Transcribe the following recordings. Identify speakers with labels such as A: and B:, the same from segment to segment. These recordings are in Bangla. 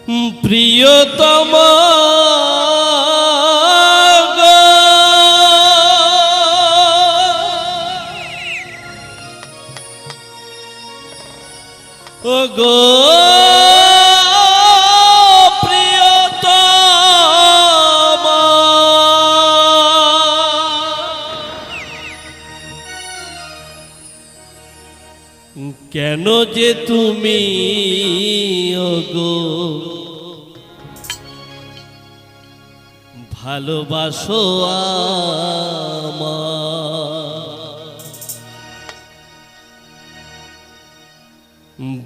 A: প্রিয়তম ও গো প্রিয়তম কেন যে তুমি ও গো ভালোবাসো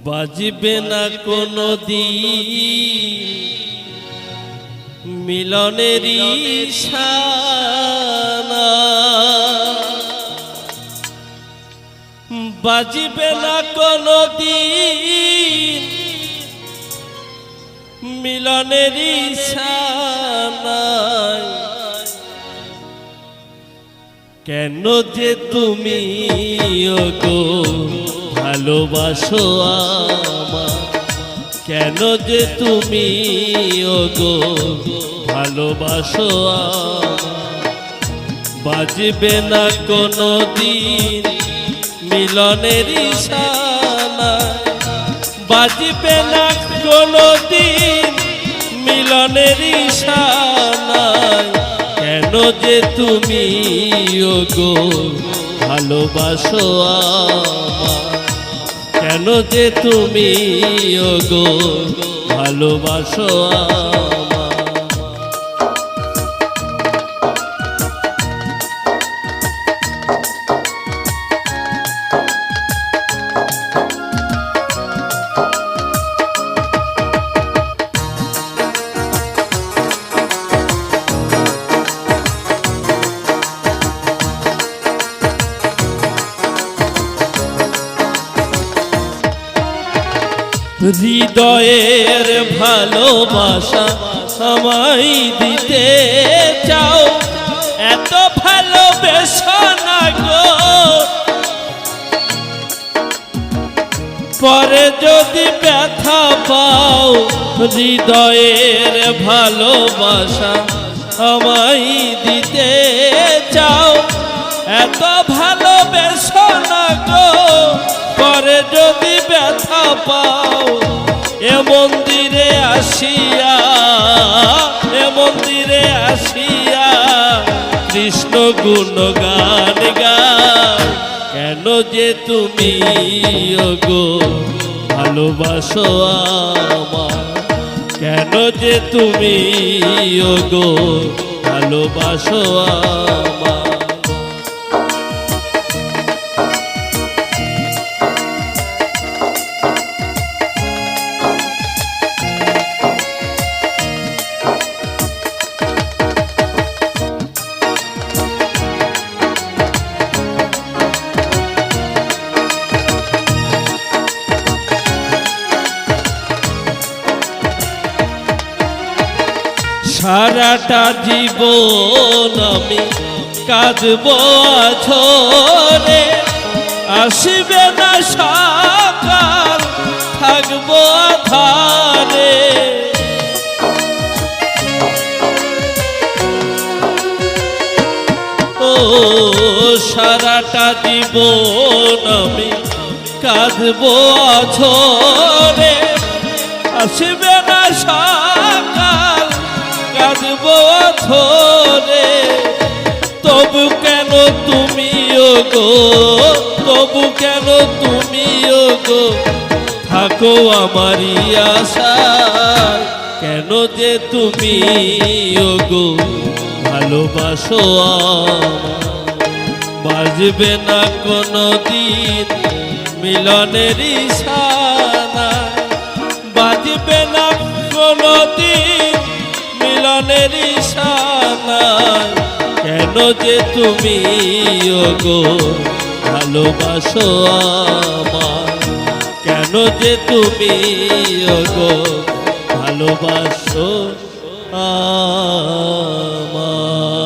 A: বাজবে না কোনো দিন মিলনের ইশারা বাজবে না কোনো দিন মিলনের ইশারা কেন যে তুমি ও গো ভালোবাসো আমায় কেন যে তুমি ও গো ভালোবাসো আমায় বাজবে না কোনো দিন মিলনের ইশারা বাজবে না কোনো দিন মিলনের ইশারা কেন যে তুমি ও গো ভালোবাসো আমায় কেন যে তুমি ও গো ভালোবাসো হৃদয়ের ভালোবাসা আমায় দিতে চাও এত ভালোবেসো না গো পরে যদি ব্যথা পাও হৃদয়ের ভালোবাসা আমায় দিতে চাও এত ভালোবেসো না গো পরে যদি ব্যথা পাও এ মন্দিরে আসিয়া কৃষ্ণ গুণগান গাও কেন যে তুমি ও গো ভালোবাসো আমায় কেন যে তুমি ও গো ভালোবাসো আমায় সারাটা জীবন আমি কাঁদব আছরে আসবে না সকাল থাকব আধারে ও সারাটা জীবন আমি কাঁদব আছরে আসবে না সকাল কাঁদব আছরে তবু কেন তুমি ও গো তবু কেন তুমি ও গো থাকো আমারই আশায় কেন যে তুমি ও গো ভালোবাসো আমায় বাজবে না কোনো দিন মিলনের ইশারা বাজবে না কোনো দিন মিলনের ইশারা কেন যে তুমি ও গো ভালোবাসো আমায় কেন যে তুমি ও গো ভালোবাসো আমায়